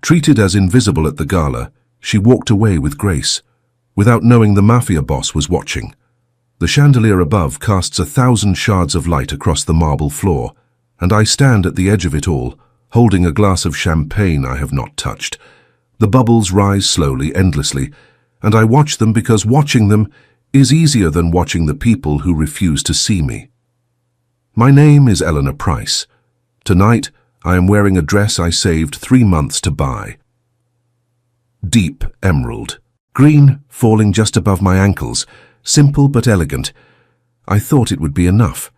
Treated as invisible at the gala, she walked away with grace, without knowing the Mafia boss was watching. The chandelier above casts 1,000 shards of light across the marble floor, and I stand at the edge of it all, holding a glass of champagne I have not touched. The bubbles rise slowly, endlessly, and I watch them because watching them is easier than watching the people who refuse to see me. My name is Eleanor Price. Tonight, I am wearing a dress I saved 3 months to buy. Deep emerald, green falling just above my ankles, simple but elegant. I thought it would be enough.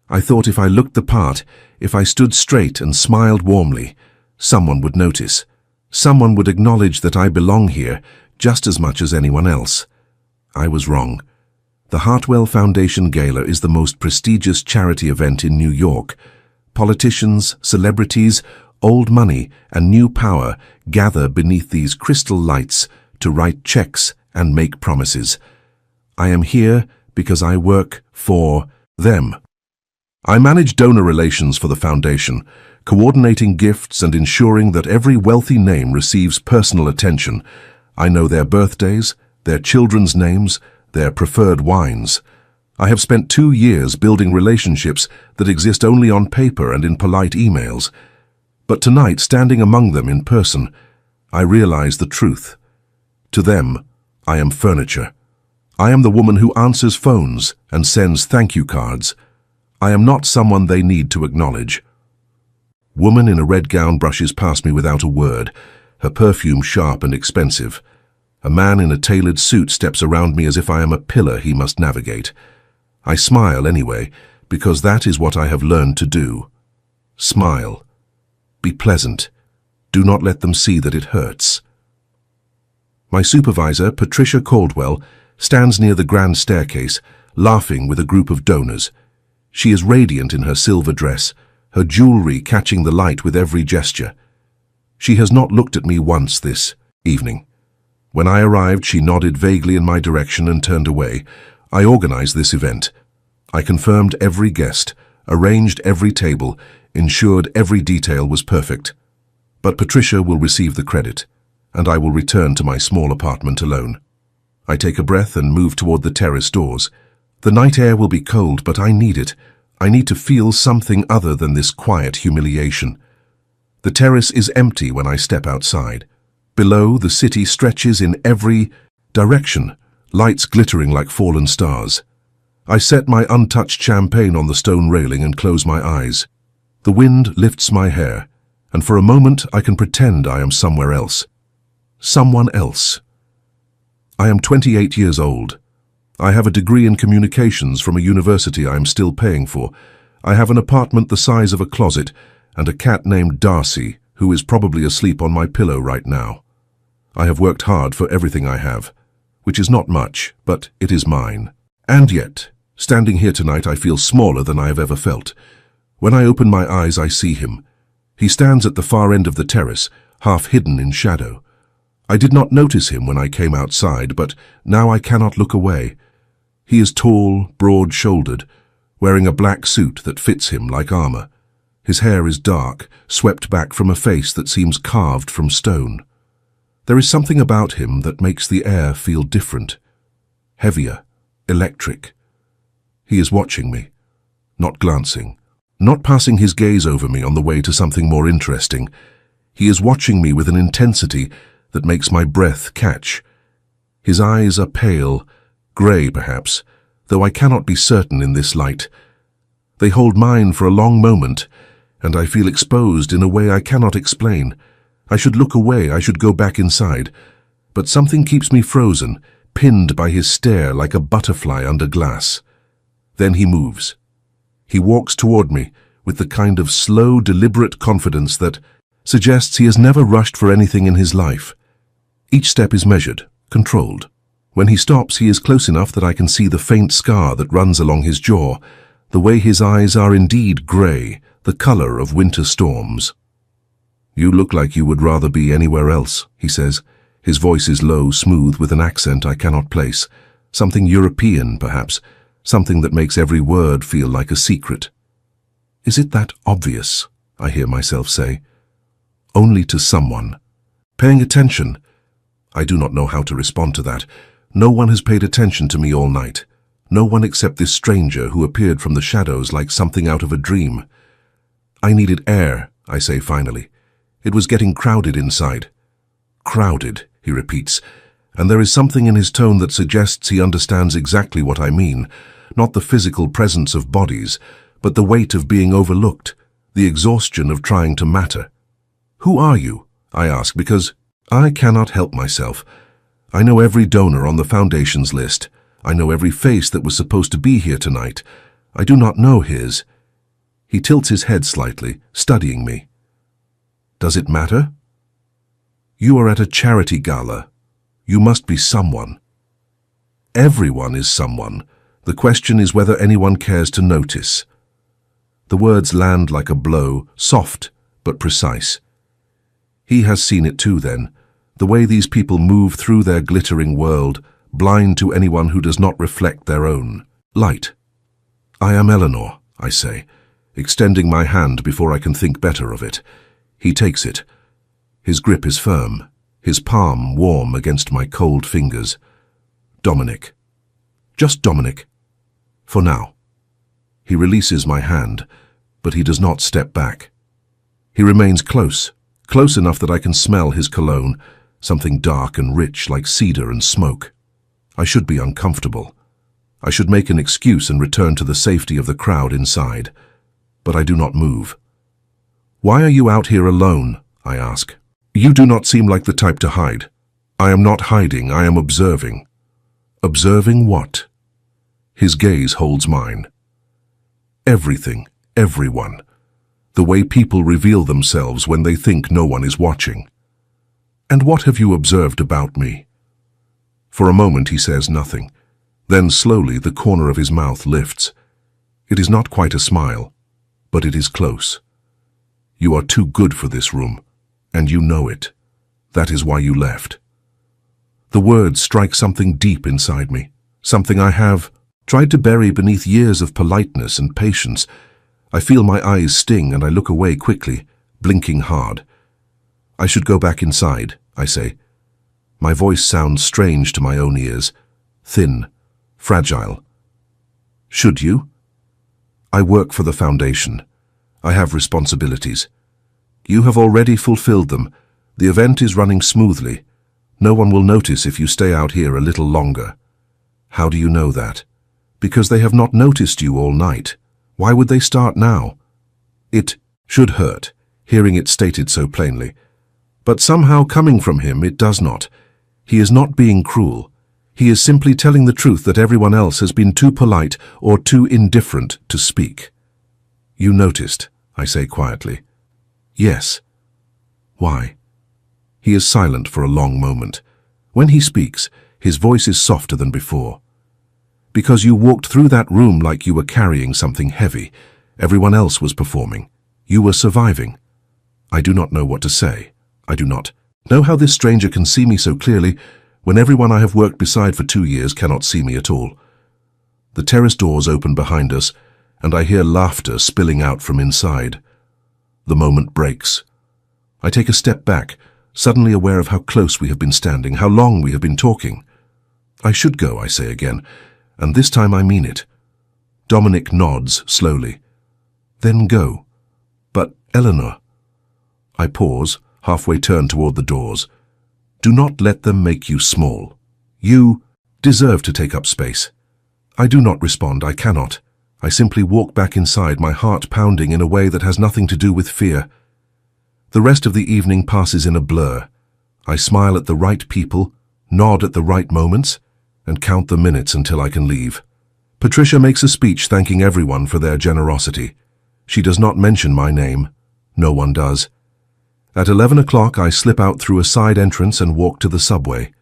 I thought if I looked the part, if I stood straight and smiled warmly, someone would notice. Someone would acknowledge that I belong here just as much as anyone else. I was wrong. The Hartwell Foundation Gala is the most prestigious charity event in New York. Politicians, celebrities, old money, and new power gather beneath these crystal lights to write checks and make promises. I am here because I work for them. I manage donor relations for the foundation, coordinating gifts and ensuring that every wealthy name receives personal attention. I know their birthdays, their children's names, their preferred wines. I have spent 2 years building relationships that exist only on paper and in polite emails. But tonight, standing among them in person, I realize the truth. To them, I am furniture. I am the woman who answers phones and sends thank you cards. I am not someone they need to acknowledge. Woman in a red gown brushes past me without a word, her perfume sharp and expensive. A man in a tailored suit steps around me as if I am a pillar he must navigate. I smile anyway, because that is what I have learned to do. Smile. Be pleasant. Do not let them see that it hurts. My supervisor, Patricia Caldwell, stands near the grand staircase, laughing with a group of donors. She is radiant in her silver dress, her jewelry catching the light with every gesture. She has not looked at me once this evening. When I arrived, she nodded vaguely in my direction and turned away. I organized this event. I confirmed every guest, arranged every table, ensured every detail was perfect. But Patricia will receive the credit, and I will return to my small apartment alone. I take a breath and move toward the terrace doors. The night air will be cold, but I need it. I need to feel something other than this quiet humiliation. The terrace is empty when I step outside. Below, the city stretches in every direction, lights glittering like fallen stars. I set my untouched champagne on the stone railing and close my eyes. The wind lifts my hair, and for a moment I can pretend I am somewhere else. Someone else. I am 28 years old. I have a degree in communications from a university I am still paying for. I have an apartment the size of a closet and a cat named Darcy, who is probably asleep on my pillow right now. I have worked hard for everything I have, which is not much, but it is mine. And yet, standing here tonight, I feel smaller than I have ever felt. When I open my eyes, I see him. He stands at the far end of the terrace, half hidden in shadow. I did not notice him when I came outside, but now I cannot look away. He is tall, broad-shouldered, wearing a black suit that fits him like armor. His hair is dark, swept back from a face that seems carved from stone. There is something about him that makes the air feel different, heavier, electric. He is watching me, not glancing, not passing his gaze over me on the way to something more interesting. He is watching me with an intensity that makes my breath catch. His eyes are pale, grey perhaps, though I cannot be certain in this light. They hold mine for a long moment, and I feel exposed in a way I cannot explain. I should look away, I should go back inside, but something keeps me frozen, pinned by his stare like a butterfly under glass. Then he moves. He walks toward me with the kind of slow, deliberate confidence that suggests he has never rushed for anything in his life. Each step is measured, controlled. When he stops, he is close enough that I can see the faint scar that runs along his jaw, the way his eyes are indeed grey, the color of winter storms. "You look like you would rather be anywhere else," he says. His voice is low, smooth, with an accent I cannot place. Something European, perhaps. Something that makes every word feel like a secret. "Is it that obvious?" I hear myself say. Only to someone. Paying attention? I do not know how to respond to that. No one has paid attention to me all night. No one except this stranger who appeared from the shadows like something out of a dream. I needed air, I say finally. It was getting crowded inside. Crowded, he repeats, and there is something in his tone that suggests he understands exactly what I mean, not the physical presence of bodies, but the weight of being overlooked, the exhaustion of trying to matter. Who are you? I ask, because I cannot help myself. I know every donor on the foundation's list. I know every face that was supposed to be here tonight. I do not know his. He tilts his head slightly, studying me. Does it matter? You are at a charity gala. You must be someone. Everyone is someone. The question is whether anyone cares to notice. The words land like a blow, soft but precise. He has seen it too then, the way these people move through their glittering world, blind to anyone who does not reflect their own light. I am Eleanor, I say, extending my hand before I can think better of it. He takes it. His grip is firm, his palm warm against my cold fingers. Dominic. Just Dominic. For now. He releases my hand, but he does not step back. He remains close enough that I can smell his cologne, something dark and rich like cedar and smoke. I should be uncomfortable. I should make an excuse and return to the safety of the crowd inside. But I do not move. Why are you out here alone? I ask. You do not seem like the type to hide. I am not hiding, I am observing. Observing what? His gaze holds mine. Everything, everyone. The way people reveal themselves when they think no one is watching. And what have you observed about me? For a moment he says nothing. Then slowly the corner of his mouth lifts. It is not quite a smile, but it is close. You are too good for this room, and you know it. That is why you left. The words strike something deep inside me, something I have tried to bury beneath years of politeness and patience. I feel my eyes sting and I look away quickly, blinking hard. I should go back inside, I say. My voice sounds strange to my own ears, thin, fragile. Should you? I work for the foundation. I have responsibilities. You have already fulfilled them. The event is running smoothly. No one will notice if you stay out here a little longer. How do you know that? Because they have not noticed you all night. Why would they start now? It should hurt, hearing it stated so plainly. But somehow coming from him, it does not. He is not being cruel. He is simply telling the truth that everyone else has been too polite or too indifferent to speak. You noticed, I say quietly. Yes. Why? He is silent for a long moment. When he speaks, his voice is softer than before. Because you walked through that room like you were carrying something heavy. Everyone else was performing. You were surviving. I do not know what to say. I do not know how this stranger can see me so clearly when everyone I have worked beside for 2 years cannot see me at all. The terrace doors open behind us, and I hear laughter spilling out from inside. The moment breaks. I take a step back, suddenly aware of how close we have been standing, how long we have been talking. I should go, I say again, and this time I mean it. Dominic nods slowly. Then go. But, Eleanor. I pause, halfway turned toward the doors. Do not let them make you small. You deserve to take up space. I do not respond, I cannot. I simply walk back inside, my heart pounding in a way that has nothing to do with fear. The rest of the evening passes in a blur. I smile at the right people, nod at the right moments, and count the minutes until I can leave. Patricia makes a speech thanking everyone for their generosity. She does not mention my name. No one does. At 11 o'clock, I slip out through a side entrance and walk to the subway.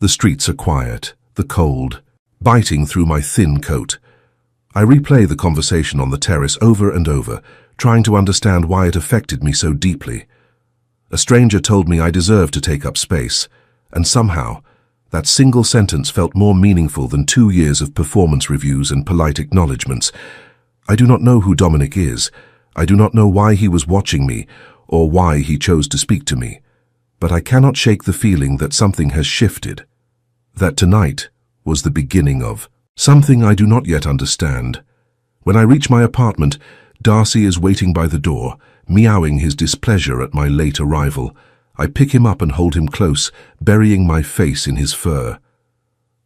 The streets are quiet, the cold, biting through my thin coat. I replay the conversation on the terrace over and over, trying to understand why it affected me so deeply. A stranger told me I deserved to take up space, and somehow, that single sentence felt more meaningful than 2 years of performance reviews and polite acknowledgements. I do not know who Dominic is. I do not know why he was watching me, or why he chose to speak to me. But I cannot shake the feeling that something has shifted, that tonight was the beginning of something I do not yet understand. When I reach my apartment, Darcy is waiting by the door, meowing his displeasure at my late arrival. I pick him up and hold him close, burying my face in his fur.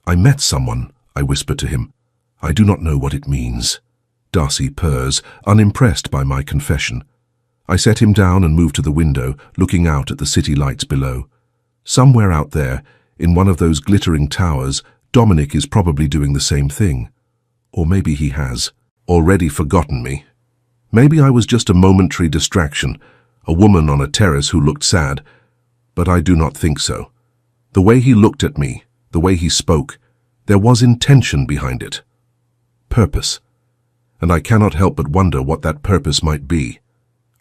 "I met someone," I whisper to him. "I do not know what it means." Darcy purrs, unimpressed by my confession. I set him down and move to the window, looking out at the city lights below. Somewhere out there, in one of those glittering towers, Dominic is probably doing the same thing. Or maybe he has already forgotten me. Maybe I was just a momentary distraction, a woman on a terrace who looked sad, but I do not think so. The way he looked at me, the way he spoke, there was intention behind it. Purpose. And I cannot help but wonder what that purpose might be.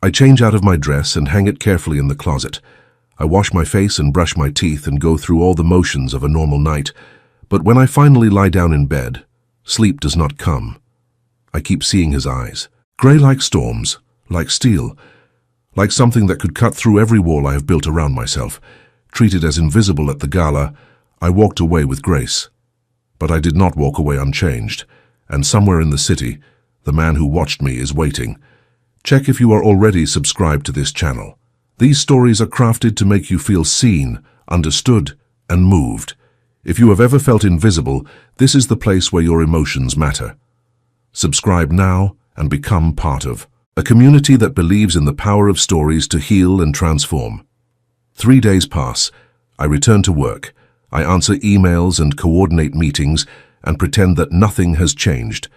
I change out of my dress and hang it carefully in the closet. I wash my face and brush my teeth and go through all the motions of a normal night, but when I finally lie down in bed, sleep does not come. I keep seeing his eyes, grey like storms, like steel, like something that could cut through every wall I have built around myself. Treated as invisible at the gala, I walked away with grace. But I did not walk away unchanged, and somewhere in the city, the man who watched me is waiting. Check if you are already subscribed to this channel. These stories are crafted to make you feel seen, understood, and moved. If you have ever felt invisible, this is the place where your emotions matter. Subscribe now and become part of a community that believes in the power of stories to heal and transform. 3 days pass. I return to work. I answer emails and coordinate meetings and pretend that nothing has changed.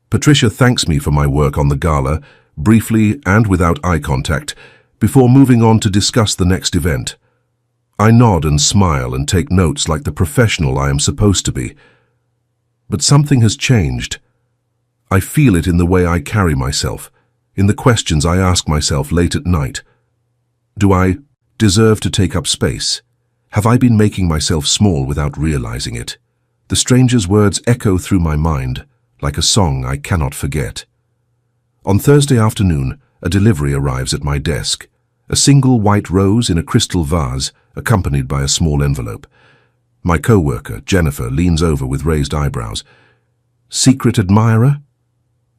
Patricia thanks me for my work on the gala, briefly and without eye contact, before moving on to discuss the next event. I nod and smile and take notes like the professional I am supposed to be. But something has changed. I feel it in the way I carry myself, in the questions I ask myself late at night. Do I deserve to take up space? Have I been making myself small without realizing it? The stranger's words echo through my mind, like a song I cannot forget. On Thursday afternoon, a delivery arrives at my desk. A single white rose in a crystal vase, accompanied by a small envelope. My co-worker, Jennifer, leans over with raised eyebrows. "Secret admirer?"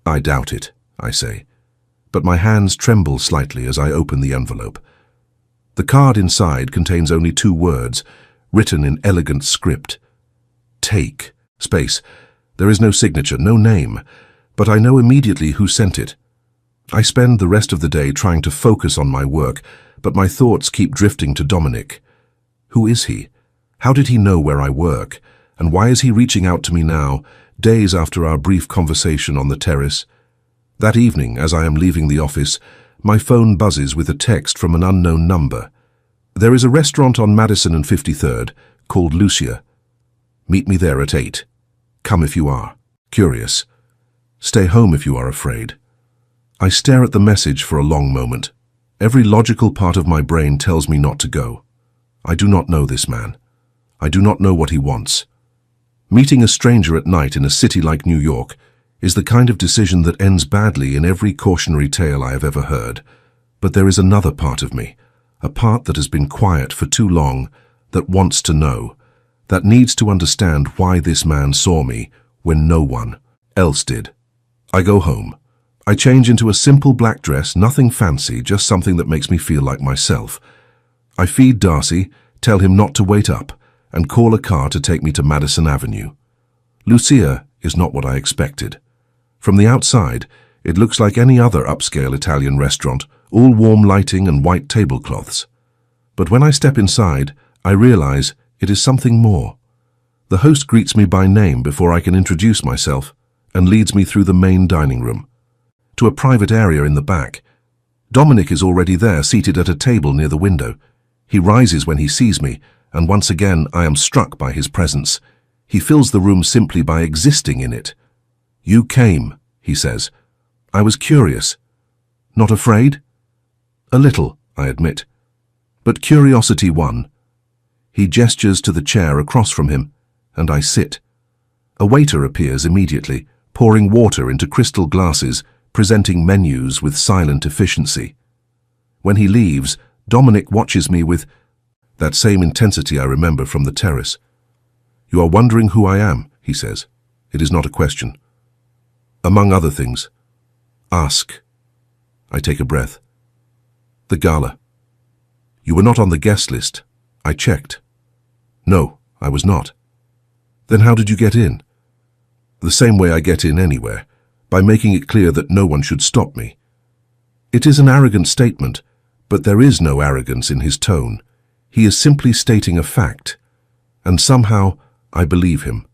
"I doubt it," I say, but my hands tremble slightly as I open the envelope. The card inside contains only 2 words, written in elegant script. Take, space. There is no signature, no name, but I know immediately who sent it. I spend the rest of the day trying to focus on my work, but my thoughts keep drifting to Dominic. Who is he? How did he know where I work? And why is he reaching out to me now, days after our brief conversation on the terrace? That evening, as I am leaving the office, my phone buzzes with a text from an unknown number. There is a restaurant on Madison and 53rd called Lucia. Meet me there at 8. Come if you are curious. Stay home if you are afraid. I stare at the message for a long moment. Every logical part of my brain tells me not to go. I do not know this man. I do not know what he wants. Meeting a stranger at night in a city like New York is the kind of decision that ends badly in every cautionary tale I have ever heard. But there is another part of me, a part that has been quiet for too long, that wants to know, that needs to understand why this man saw me when no one else did. I go home. I change into a simple black dress, nothing fancy, just something that makes me feel like myself. I feed Darcy, tell him not to wait up, and call a car to take me to Madison Avenue. Lucia is not what I expected. From the outside, it looks like any other upscale Italian restaurant, all warm lighting and white tablecloths. But when I step inside, I realize it is something more. The host greets me by name before I can introduce myself and leads me through the main dining room to a private area in the back. Dominic is already there, seated at a table near the window. He rises when he sees me, and once again I am struck by his presence. He fills the room simply by existing in it. "You came," he says. "I was curious." "Not afraid?" "A little," I admit. But curiosity won. He gestures to the chair across from him, and I sit. A waiter appears immediately, pouring water into crystal glasses, presenting menus with silent efficiency. When he leaves, Dominic watches me with That same intensity I remember from the terrace. "You are wondering who I am," he says. "It is not a question." "Among other things." "Ask." I take a breath. "The gala." "You were not on the guest list." I checked. "No, I was not." "Then how did you get in?" "The same way I get in anywhere, by making it clear that no one should stop me." It is an arrogant statement, but there is no arrogance in his tone. He is simply stating a fact, and somehow I believe him.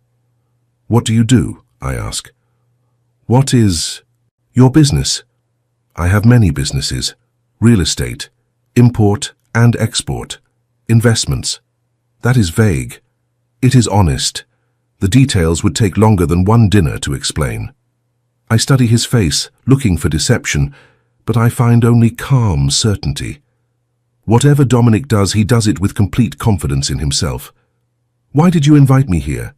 "What do you do?" I ask. "What is your business?" "I have many businesses. Real estate, import and export, investments." That is vague. It is honest. The details would take longer than one dinner to explain. I study his face, looking for deception, but I find only calm certainty. Whatever Dominic does, he does it with complete confidence in himself. "Why did you invite me here?"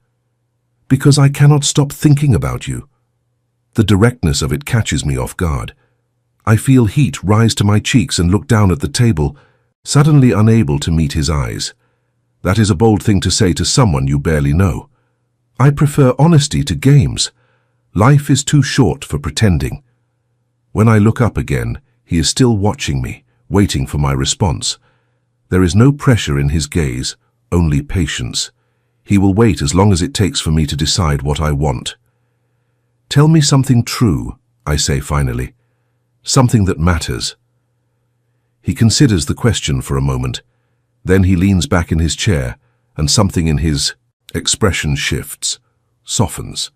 "Because I cannot stop thinking about you." The directness of it catches me off guard. I feel heat rise to my cheeks and look down at the table, suddenly unable to meet his eyes. That is a bold thing to say to someone you barely know. I prefer honesty to games. Life is too short for pretending. When I look up again, he is still watching me, waiting for my response. There is no pressure in his gaze, only patience. He will wait as long as it takes for me to decide what I want. "Tell me something true," I say finally. "Something that matters." He considers the question for a moment. Then he leans back in his chair, and something in his expression shifts, softens.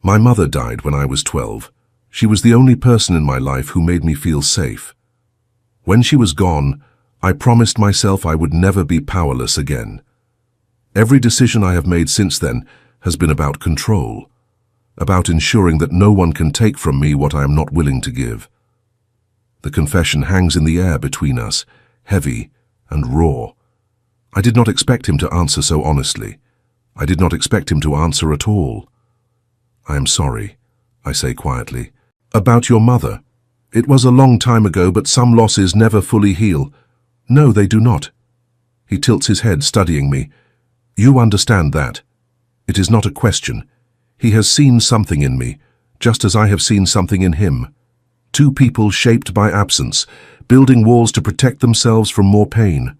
"My mother died when I was 12. She was the only person in my life who made me feel safe. When she was gone, I promised myself I would never be powerless again. Every decision I have made since then has been about control, about ensuring that no one can take from me what I am not willing to give." The confession hangs in the air between us, heavy and raw. I did not expect him to answer so honestly. I did not expect him to answer at all. "I am sorry," I say quietly. "About your mother. It was a long time ago, but some losses never fully heal." "No, they do not." He tilts his head, studying me. "You understand that. It is not a question. He has seen something in me, just as I have seen something in him. Two people shaped by absence, building walls to protect themselves from more pain.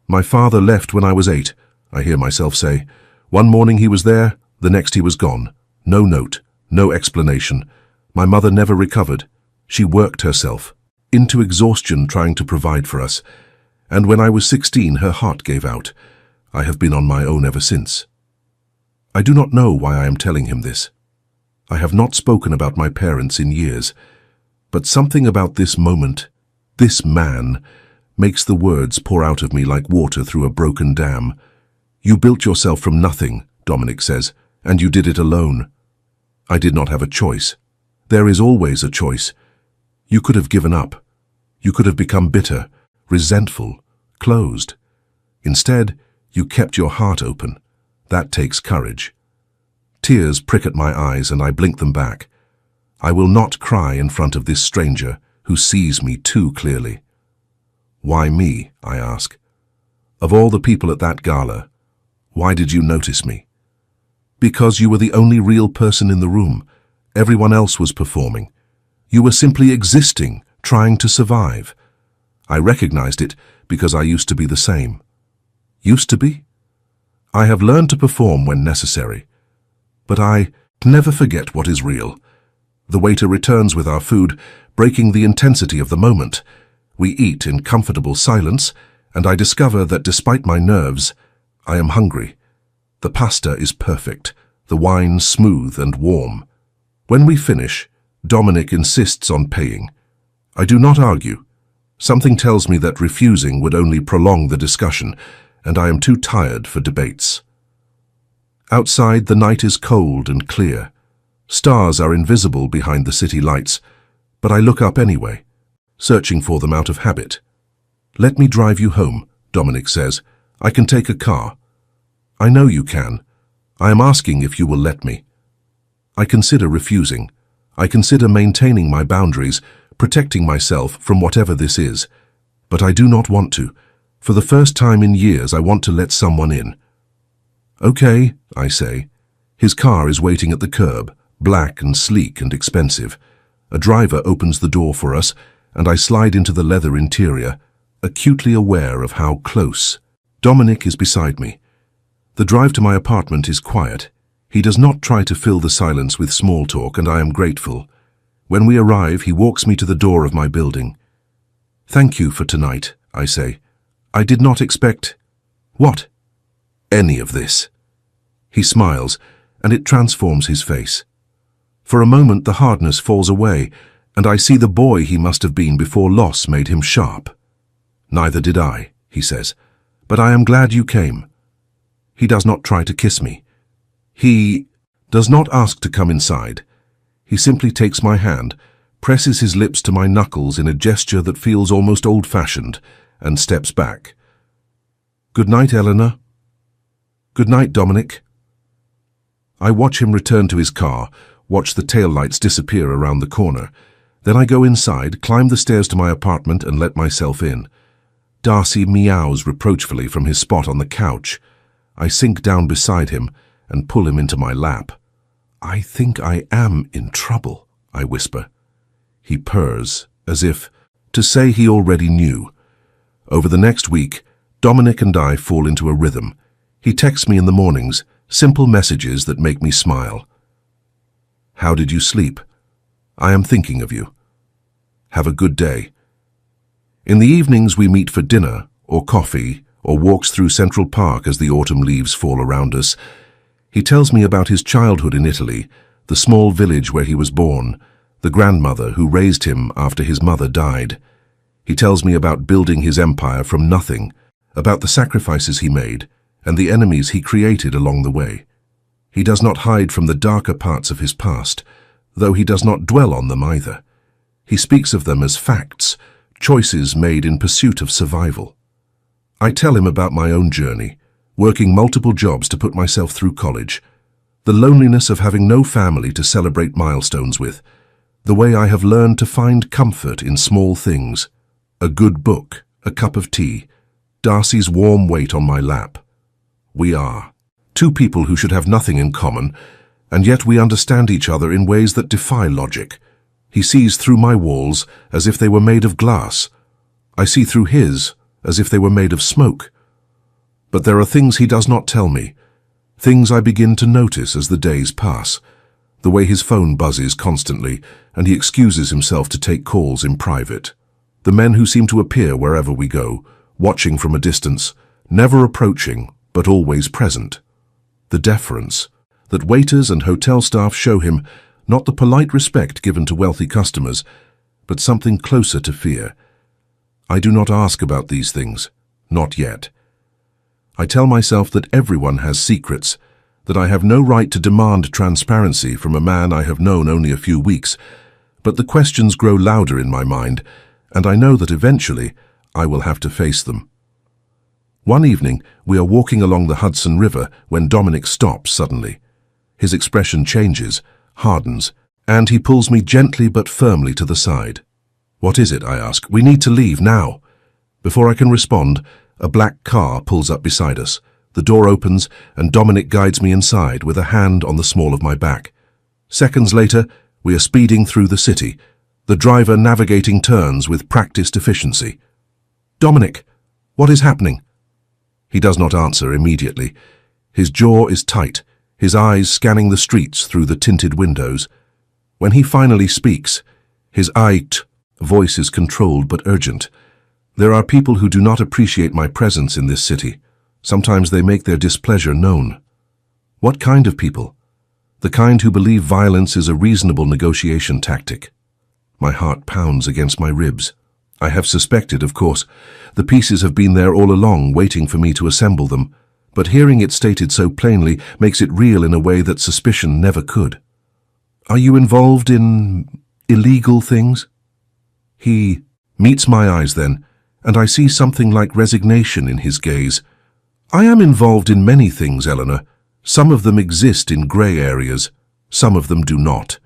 My father left when I was 8, I hear myself say. One morning he was there, the next he was gone. No note, no explanation. My mother never recovered. She worked herself into exhaustion trying to provide for us. And when I was 16, her heart gave out. I have been on my own ever since." I do not know why I am telling him this. I have not spoken about my parents in years, but something about this moment, this man, makes the words pour out of me like water through a broken dam. "You built yourself from nothing," Dominic says, "and you did it alone." I did not have a choice. There is always a choice. You could have given up. You could have become bitter, resentful, closed. Instead, you kept your heart open. That takes courage. Tears prick at my eyes and I blink them back. I will not cry in front of this stranger who sees me too clearly. "Why me?" I ask. "Of all the people at that gala, why did you notice me?" "Because you were the only real person in the room. Everyone else was performing. You were simply existing, trying to survive. I recognized it because I used to be the same." "Used to be?" "I have learned to perform when necessary. But I never forget what is real." The waiter returns with our food, breaking the intensity of the moment. We eat in comfortable silence, and I discover that despite my nerves, I am hungry. The pasta is perfect, the wine smooth and warm. When we finish, Dominic insists on paying. I do not argue. Something tells me that refusing would only prolong the discussion, and I am too tired for debates. Outside, the night is cold and clear. Stars are invisible behind the city lights, but I look up anyway, searching for them out of habit. "Let me drive you home," Dominic says. "I can take a car." "I know you can. I am asking if you will let me." I consider refusing. I consider maintaining my boundaries, protecting myself from whatever this is. But I do not want to. For the first time in years, I want to let someone in. Okay, I say. His car is waiting at the curb, black and sleek and expensive. A driver opens the door for us, and I slide into the leather interior, acutely aware of how close. Dominic is beside me. The drive to my apartment is quiet. He does not try to fill the silence with small talk, and I am grateful. When we arrive, he walks me to the door of my building. Thank you for tonight, I say. I did not expect... What? Any of this. He smiles, and it transforms his face. For a moment, the hardness falls away, and I see the boy he must have been before loss made him sharp. Neither did I, he says, but I am glad you came. He does not try to kiss me. He does not ask to come inside. He simply takes my hand, presses his lips to my knuckles in a gesture that feels almost old-fashioned, and steps back. Good night, Eleanor. Good night, Dominic. I watch him return to his car, watch the taillights disappear around the corner. Then I go inside, climb the stairs to my apartment, and let myself in. Darcy meows reproachfully from his spot on the couch. I sink down beside him and pull him into my lap. I think I am in trouble, I whisper. He purrs, as if to say he already knew. Over the next week, Dominic and I fall into a rhythm. He texts me in the mornings, simple messages that make me smile. How did you sleep? I am thinking of you. Have a good day. In the evenings we meet for dinner, or coffee, or walks through Central Park as the autumn leaves fall around us. He tells me about his childhood in Italy, the small village where he was born, the grandmother who raised him after his mother died. He tells me about building his empire from nothing, about the sacrifices he made, and the enemies he created along the way. He does not hide from the darker parts of his past, though he does not dwell on them either. He speaks of them as facts, choices made in pursuit of survival. I tell him about my own journey, working multiple jobs to put myself through college, the loneliness of having no family to celebrate milestones with, the way I have learned to find comfort in small things, a good book, a cup of tea, Darcy's warm weight on my lap. We are two people who should have nothing in common, and yet we understand each other in ways that defy logic. He sees through my walls as if they were made of glass. I see through his as if they were made of smoke. But there are things he does not tell me, things I begin to notice as the days pass. The way his phone buzzes constantly, and he excuses himself to take calls in private. The men who seem to appear wherever we go, watching from a distance, never approaching, but always present. The deference that waiters and hotel staff show him, not the polite respect given to wealthy customers, but something closer to fear. I do not ask about these things, not yet. I tell myself that everyone has secrets, that I have no right to demand transparency from a man I have known only a few weeks, but the questions grow louder in my mind, and I know that eventually I will have to face them. One evening, we are walking along the Hudson River when Dominic stops suddenly. His expression changes, hardens, and he pulls me gently but firmly to the side. What is it? I ask. We need to leave now. Before I can respond, a black car pulls up beside us. The door opens, and Dominic guides me inside with a hand on the small of my back. Seconds later, we are speeding through the city, the driver navigating turns with practiced efficiency. Dominic, what is happening? He does not answer immediately. His jaw is tight, his eyes scanning the streets through the tinted windows. When he finally speaks, his voice is controlled but urgent. There are people who do not appreciate my presence in this city. Sometimes they make their displeasure known. What kind of people? The kind who believe violence is a reasonable negotiation tactic. My heart pounds against my ribs. I have suspected, of course. The pieces have been there all along, waiting for me to assemble them. But hearing it stated so plainly makes it real in a way that suspicion never could. Are you involved in illegal things? He meets my eyes then, and I see something like resignation in his gaze. I am involved in many things, Eleanor. Some of them exist in grey areas. Some of them do not.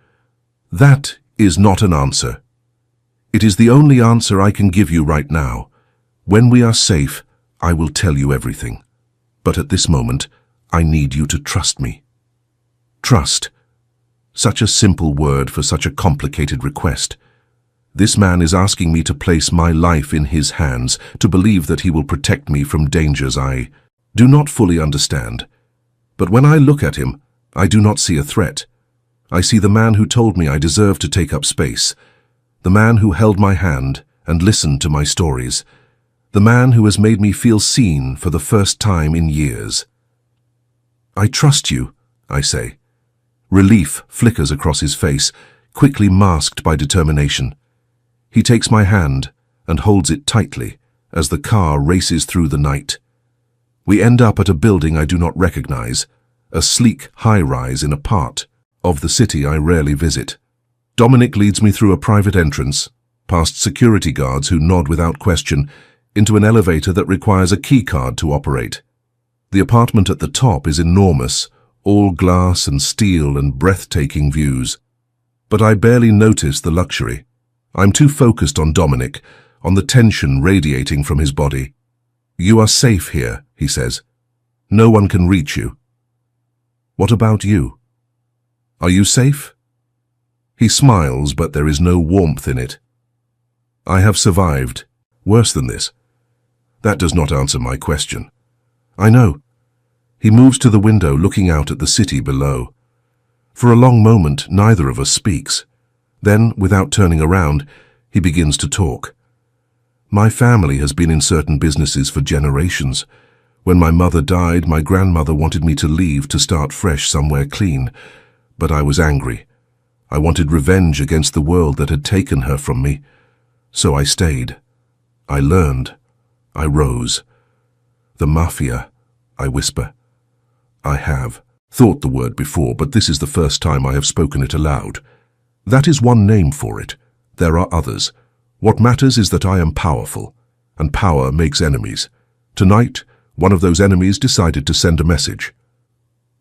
That is not an answer. It is the only answer I can give you right now. When we are safe, I will tell you everything. But at this moment, I need you to trust me. Trust. Such a simple word for such a complicated request. This man is asking me to place my life in his hands, to believe that he will protect me from dangers I do not fully understand. But when I look at him, I do not see a threat. I see the man who told me I deserved to take up space, the man who held my hand and listened to my stories, the man who has made me feel seen for the first time in years. I trust you, I say. Relief flickers across his face, quickly masked by determination. He takes my hand and holds it tightly as the car races through the night. We end up at a building I do not recognize, a sleek high-rise in a part of the city I rarely visit. Dominic leads me through a private entrance, past security guards who nod without question, into an elevator that requires a key card to operate. The apartment at the top is enormous, all glass and steel and breathtaking views. But I barely notice the luxury. I'm too focused on Dominic, on the tension radiating from his body. You are safe here, he says. No one can reach you. What about you? Are you safe? He smiles, but there is no warmth in it. I have survived. Worse than this. That does not answer my question. I know. He moves to the window, looking out at the city below. For a long moment, neither of us speaks. Then, without turning around, he begins to talk. My family has been in certain businesses for generations. When my mother died, my grandmother wanted me to leave to start fresh somewhere clean. But I was angry. I wanted revenge against the world that had taken her from me. So I stayed. I learned. I rose. The Mafia, I whisper. I have thought the word before, but this is the first time I have spoken it aloud. That is one name for it. There are others. What matters is that I am powerful, and power makes enemies. Tonight, one of those enemies decided to send a message.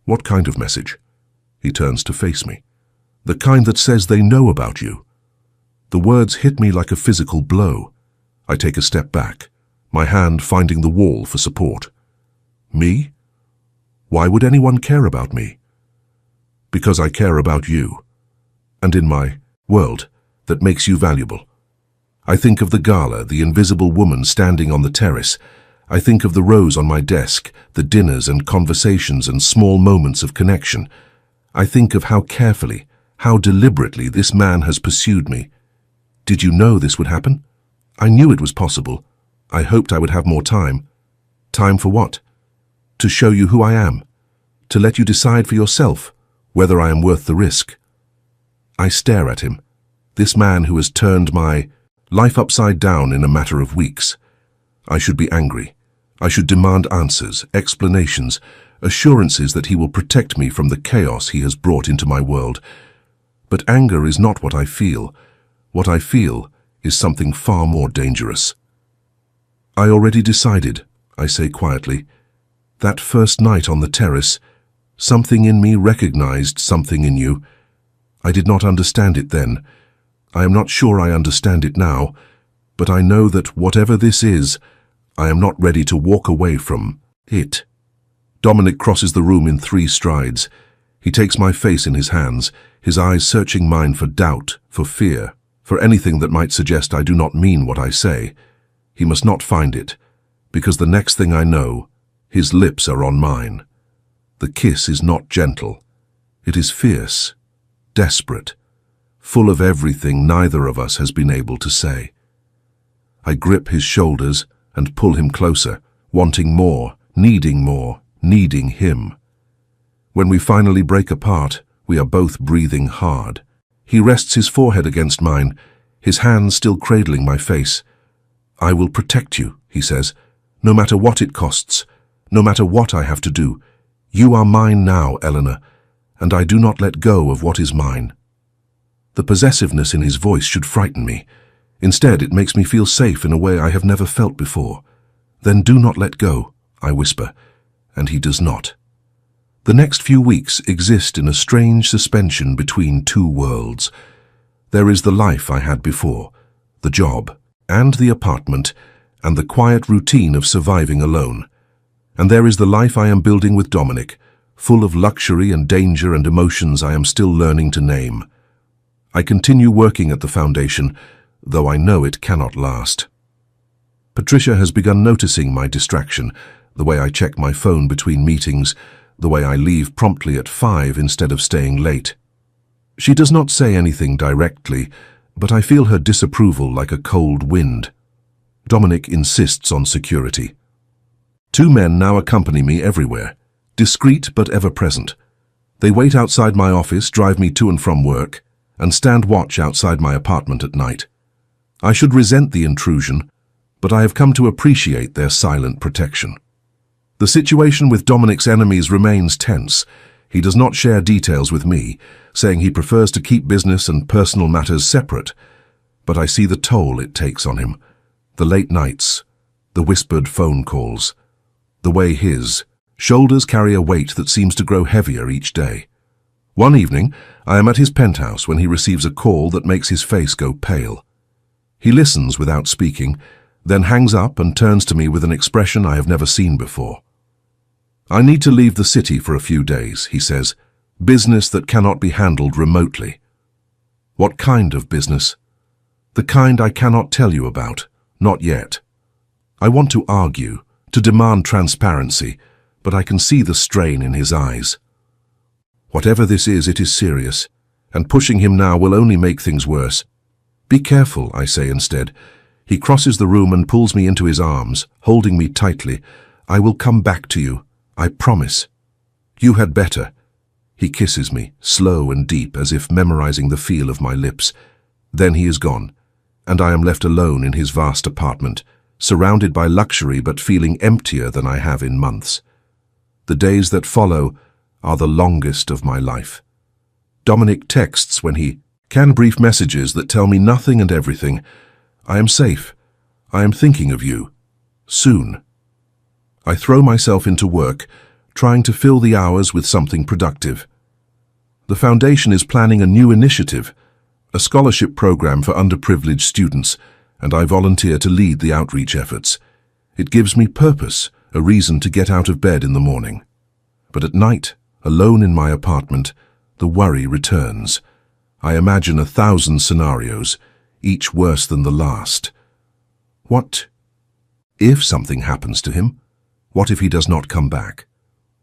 What kind of message? He turns to face me. The kind that says they know about you. The words hit me like a physical blow. I take a step back, my hand finding the wall for support. Me? Why would anyone care about me? Because I care about you, and in my world that makes you valuable. I think of the Gala, the invisible woman standing on the terrace. I think of the rose on my desk, the dinners and conversations and small moments of connection. I think of how carefully, how deliberately this man has pursued me. Did you know this would happen? I knew it was possible. I hoped I would have more time. Time for what? To show you who I am. To let you decide for yourself whether I am worth the risk. I stare at him, this man who has turned my life upside down in a matter of weeks. I should be angry. I should demand answers, explanations, assurances that he will protect me from the chaos he has brought into my world. But anger is not what I feel. What I feel is something far more dangerous. I already decided, I say quietly. That first night on the terrace, something in me recognized something in you. I did not understand it then. I am not sure I understand it now, but I know that whatever this is, I am not ready to walk away from it. Dominic crosses the room in 3 strides. He takes my face in his hands, his eyes searching mine for doubt, for fear, for anything that might suggest I do not mean what I say. He must not find it, because the next thing I know, his lips are on mine. The kiss is not gentle. It is fierce, desperate, full of everything neither of us has been able to say. I grip his shoulders and pull him closer, wanting more, needing him. When we finally break apart, we are both breathing hard. He rests his forehead against mine, his hands still cradling my face. I will protect you, he says, no matter what it costs, no matter what I have to do. You are mine now, Eleanor, and I do not let go of what is mine. The possessiveness in his voice should frighten me. Instead, it makes me feel safe in a way I have never felt before. Then do not let go, I whisper, and he does not. The next few weeks exist in a strange suspension between 2 worlds. There is the life I had before, the job, and the apartment, and the quiet routine of surviving alone. And there is the life I am building with Dominic, full of luxury and danger and emotions I am still learning to name. I continue working at the foundation, though I know it cannot last. Patricia has begun noticing my distraction, the way I check my phone between meetings, the way I leave promptly at 5 instead of staying late. She does not say anything directly, but I feel her disapproval like a cold wind. Dominic insists on security. 2 men now accompany me everywhere, discreet but ever present. They wait outside my office, drive me to and from work, and stand watch outside my apartment at night. I should resent the intrusion, but I have come to appreciate their silent protection. The situation with Dominic's enemies remains tense. He does not share details with me, saying he prefers to keep business and personal matters separate. But I see the toll it takes on him. The late nights, the whispered phone calls, the way his shoulders carry a weight that seems to grow heavier each day. One evening, I am at his penthouse when he receives a call that makes his face go pale. He listens without speaking, then hangs up and turns to me with an expression I have never seen before. "I need to leave the city for a few days," he says. "Business that cannot be handled remotely." What kind of business? The kind I cannot tell you about, not yet. I want to argue, to demand transparency, but I can see the strain in his eyes. Whatever this is, it is serious, and pushing him now will only make things worse. "Be careful," I say instead. He crosses the room and pulls me into his arms, holding me tightly. "I will come back to you, I promise." "You had better." He kisses me, slow and deep, as if memorizing the feel of my lips. Then he is gone, and I am left alone in his vast apartment, surrounded by luxury but feeling emptier than I have in months. The days that follow are the longest of my life. Dominic texts when he can, brief messages that tell me nothing and everything. "I am safe. I am thinking of you. Soon." I throw myself into work, trying to fill the hours with something productive. The foundation is planning a new initiative, a scholarship program for underprivileged students, and I volunteer to lead the outreach efforts. It gives me purpose, a reason to get out of bed in the morning. But at night, alone in my apartment, the worry returns. I imagine 1,000 scenarios, each worse than the last. What if something happens to him? What if he does not come back?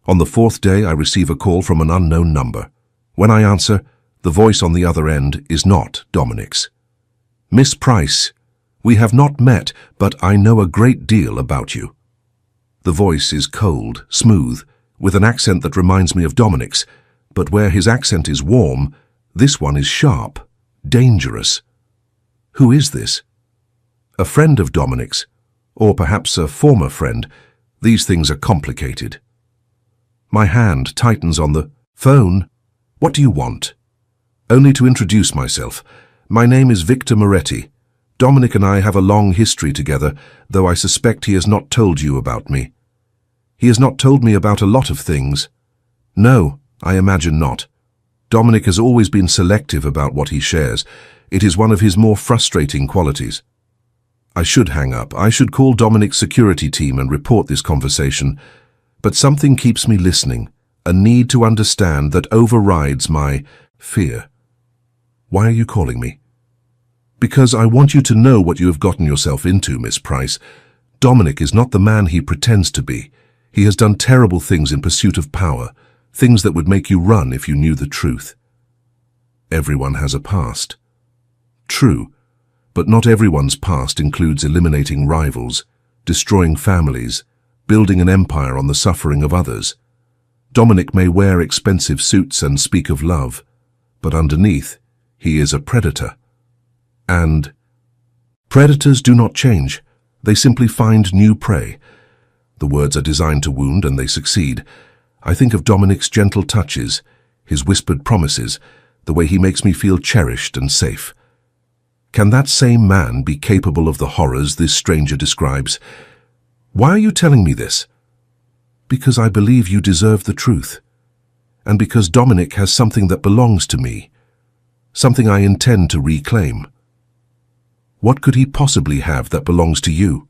On the 4th day, I receive a call from an unknown number. When I answer, the voice on the other end is not Dominic's. "Miss Price, we have not met, but I know a great deal about you." The voice is cold, smooth, with an accent that reminds me of Dominic's, but where his accent is warm, this one is sharp, dangerous. Who is this? A friend of Dominic's, or perhaps a former friend. These things are complicated. My hand tightens on the phone. "What do you want?" "Only to introduce myself. My name is Victor Moretti. Dominic and I have a long history together, though I suspect he has not told you about me." "He has not told me about a lot of things." "No, I imagine not. Dominic has always been selective about what he shares. It is one of his more frustrating qualities." I should hang up. I should call Dominic's security team and report this conversation. But something keeps me listening, a need to understand that overrides my fear. "Why are you calling me?" "Because I want you to know what you have gotten yourself into, Miss Price. Dominic is not the man he pretends to be. He has done terrible things in pursuit of power, things that would make you run if you knew the truth." Everyone has a past. True, but not everyone's past includes eliminating rivals, destroying families, building an empire on the suffering of others. Dominic may wear expensive suits and speak of love, but underneath, he is a predator. And predators do not change. They simply find new prey. The words are designed to wound, and they succeed. I think of Dominic's gentle touches, his whispered promises, the way he makes me feel cherished and safe. Can that same man be capable of the horrors this stranger describes? "Why are you telling me this?" "Because I believe you deserve the truth. And because Dominic has something that belongs to me, something I intend to reclaim." "What could he possibly have that belongs to you?"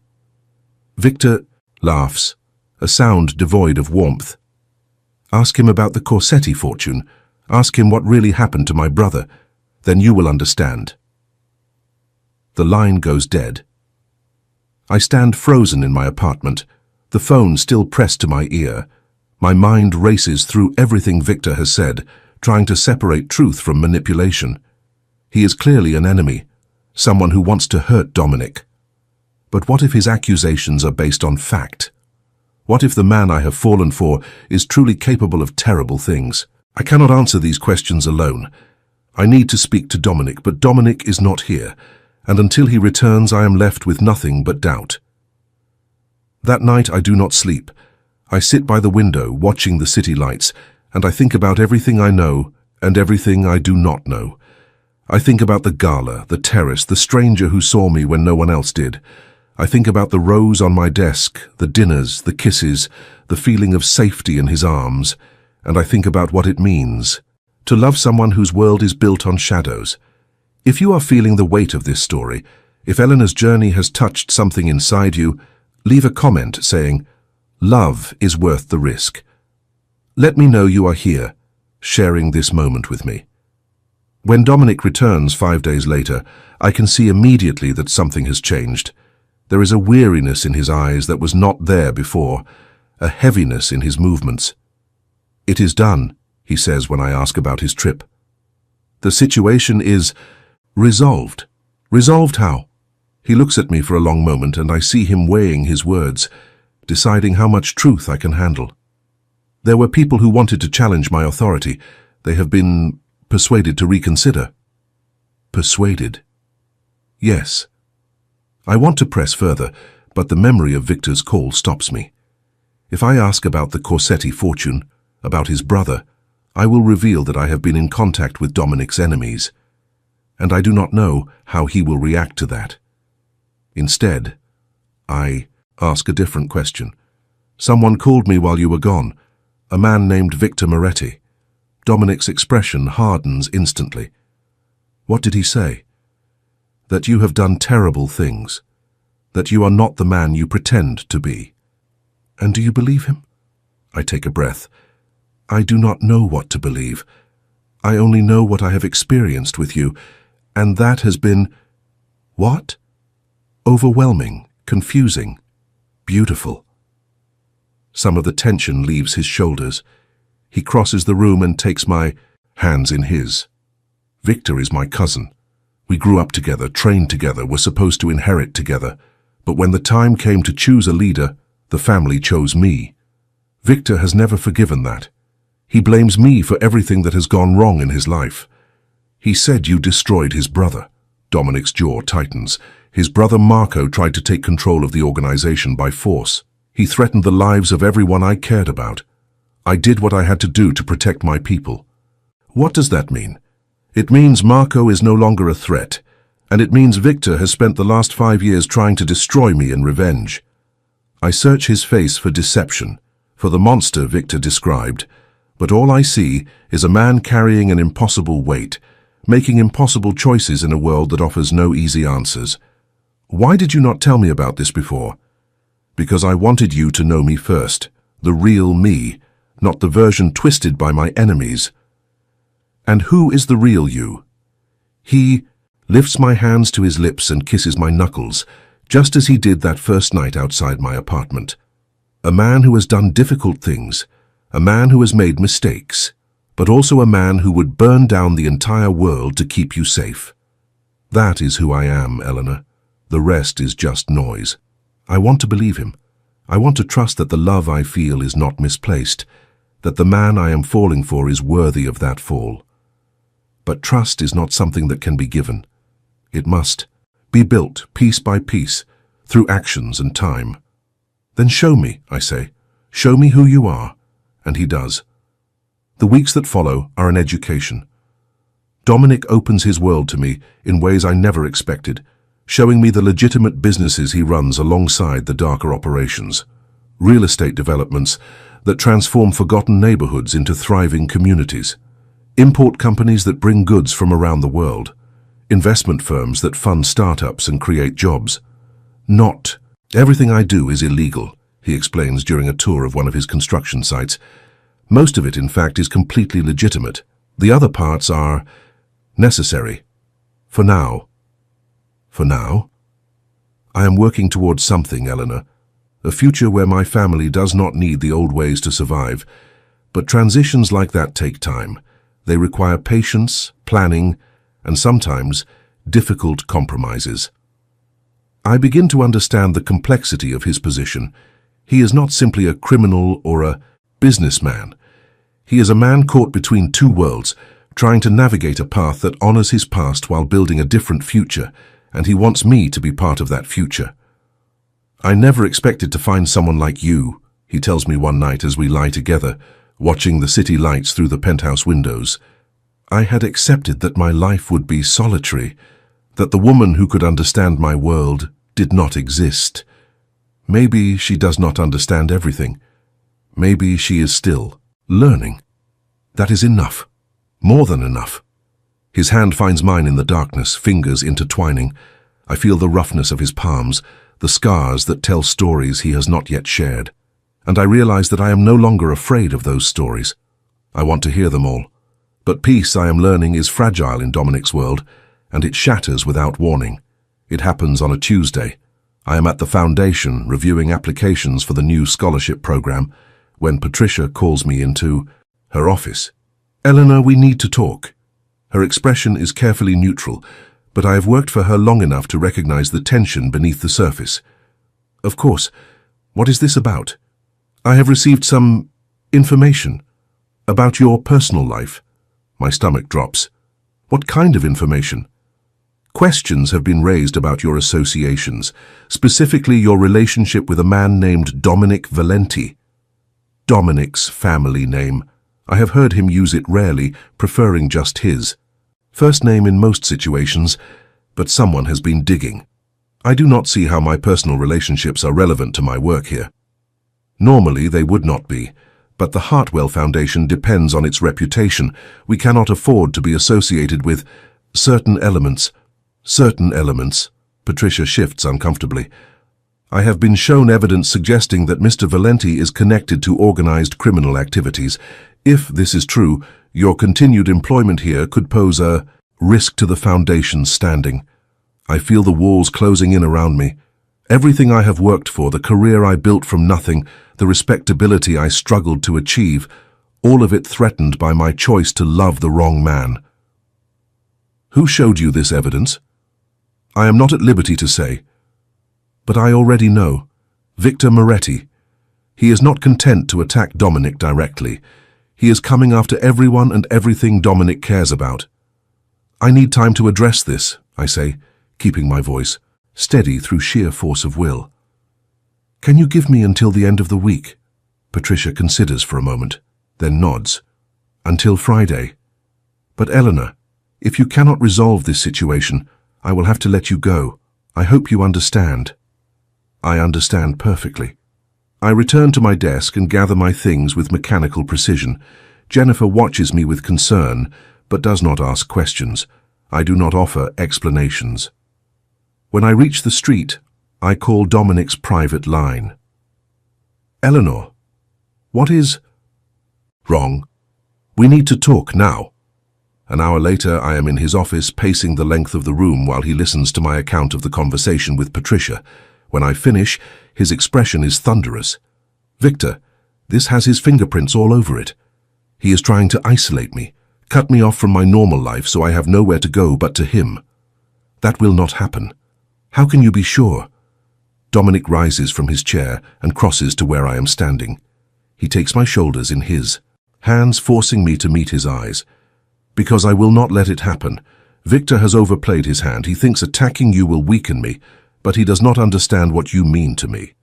Victor laughs, a sound devoid of warmth. Ask him about the Corsetti fortune. Ask him what really happened to my brother. Then you will understand. The line goes dead. I stand frozen in my apartment, the phone still pressed to my ear. My mind races through everything Victor has said, trying to separate truth from manipulation. He is clearly an enemy, someone who wants to hurt Dominic. But what if his accusations are based on fact? What if the man I have fallen for is truly capable of terrible things? I cannot answer these questions alone. I need to speak to Dominic, but Dominic is not here, and until he returns I am left with nothing but doubt. That night I do not sleep. I sit by the window watching the city lights, and I think about everything I know and everything I do not know. I think about the gala, the terrace, the stranger who saw me when no one else did. I think about the rose on my desk, the dinners, the kisses, the feeling of safety in his arms, and I think about what it means to love someone whose world is built on shadows. If you are feeling the weight of this story, if Eleanor's journey has touched something inside you, leave a comment saying, "Love is worth the risk." Let me know you are here, sharing this moment with me. When Dominic returns 5 days later, I can see immediately that something has changed. There is a weariness in his eyes that was not there before, a heaviness in his movements. "It is done," he says when I ask about his trip. "The situation is resolved." Resolved how? He looks at me for a long moment and I see him weighing his words, deciding how much truth I can handle. There were people who wanted to challenge my authority. They have been persuaded to reconsider. Persuaded? Yes. I want to press further, but the memory of Victor's call stops me. If I ask about the Corsetti fortune, about his brother, I will reveal that I have been in contact with Dominic's enemies, and I do not know how he will react to that. Instead, I ask a different question. "Someone called me while you were gone, a man named Victor Moretti." Dominic's expression hardens instantly. "What did he say?" "That you have done terrible things, that you are not the man you pretend to be." "And do you believe him?" I take a breath. I do not know what to believe. I only know what I have experienced with you, and that has been... what? Overwhelming, confusing, beautiful. Some of the tension leaves his shoulders. He crosses the room and takes my hands in his. Victor is my cousin. We grew up together, trained together, were supposed to inherit together. But when the time came to choose a leader, the family chose me. Victor has never forgiven that. He blames me for everything that has gone wrong in his life. He said you destroyed his brother. Dominic's jaw tightens. His brother Marco tried to take control of the organization by force. He threatened the lives of everyone I cared about. I did what I had to do to protect my people. What does that mean? It means Marco is no longer a threat, and it means Victor has spent the last 5 years trying to destroy me in revenge. I search his face for deception, for the monster Victor described, but all I see is a man carrying an impossible weight, making impossible choices in a world that offers no easy answers. Why did you not tell me about this before? Because I wanted you to know me first, the real me, not the version twisted by my enemies. And who is the real you? He lifts my hands to his lips and kisses my knuckles, just as he did that first night outside my apartment. A man who has done difficult things, a man who has made mistakes, but also a man who would burn down the entire world to keep you safe. That is who I am, Eleanor. The rest is just noise. I want to believe him. I want to trust that the love I feel is not misplaced, that the man I am falling for is worthy of that fall. But trust is not something that can be given. It must be built piece by piece, through actions and time. Then show me, I say. Show me who you are. And he does. The weeks that follow are an education. Dominic opens his world to me in ways I never expected, showing me the legitimate businesses he runs alongside the darker operations. Real estate developments that transform forgotten neighborhoods into thriving communities. Import companies that bring goods from around the world. Investment firms that fund startups and create jobs. Not Everything I do is illegal, he explains during a tour of one of his construction sites. Most of it, in fact, is completely legitimate. The other parts are necessary. For now. For now? I am working towards something, Eleanor. A future where my family does not need the old ways to survive. But transitions like that take time. They require patience, planning, and sometimes difficult compromises. I begin to understand the complexity of his position. He is not simply a criminal or a businessman. He is a man caught between two worlds, trying to navigate a path that honors his past while building a different future, and he wants me to be part of that future. I never expected to find someone like you, he tells me one night as we lie together, watching the city lights through the penthouse windows. I had accepted that my life would be solitary, that the woman who could understand my world did not exist. Maybe she does not understand everything. Maybe she is still learning. That is enough. More than enough. His hand finds mine in the darkness, fingers intertwining. I feel the roughness of his palms, the scars that tell stories he has not yet shared. And I realize that I am no longer afraid of those stories. I want to hear them all. But peace, I am learning, is fragile in Dominic's world, and it shatters without warning. It happens on a Tuesday. I am at the foundation reviewing applications for the new scholarship program when Patricia calls me into her office. Eleanor, we need to talk. Her expression is carefully neutral, but I have worked for her long enough to recognize the tension beneath the surface. Of course. What is this about? I have received some information about your personal life. My stomach drops. What kind of information? Questions have been raised about your associations, specifically your relationship with a man named Dominic Valenti. Dominic's family name. I have heard him use it rarely, preferring just his first name in most situations, but someone has been digging. I do not see how my personal relationships are relevant to my work here. Normally they would not be, but the Hartwell Foundation depends on its reputation. We cannot afford to be associated with certain elements. Patricia shifts uncomfortably. I have been shown evidence suggesting that Mr. Valenti is connected to organized criminal activities. If this is true, your continued employment here could pose a risk to the Foundation's standing. I feel the walls closing in around me. Everything I have worked for, the career I built from nothing, the respectability I struggled to achieve, all of it threatened by my choice to love the wrong man. Who showed you this evidence? I am not at liberty to say. But I already know. Victor Moretti. He is not content to attack Dominic directly. He is coming after everyone and everything Dominic cares about. I need time to address this, I say, keeping my voice steady through sheer force of will. Can you give me until the end of the week? Patricia considers for a moment, then nods. Until Friday. But Eleanor, if you cannot resolve this situation, I will have to let you go. I hope you understand. I understand perfectly. I return to my desk and gather my things with mechanical precision. Jennifer watches me with concern, but does not ask questions. I do not offer explanations. When I reach the street, I call Dominic's private line. Eleanor, what is wrong? We need to talk now. An hour later, I am in his office, pacing the length of the room while he listens to my account of the conversation with Patricia. When I finish, his expression is thunderous. Victor, this has his fingerprints all over it. He is trying to isolate me, cut me off from my normal life so I have nowhere to go but to him. That will not happen. How can you be sure? Dominic rises from his chair and crosses to where I am standing. He takes my shoulders in his, hands forcing me to meet his eyes. Because I will not let it happen. Victor has overplayed his hand. He thinks attacking you will weaken me, but he does not understand what you mean to me.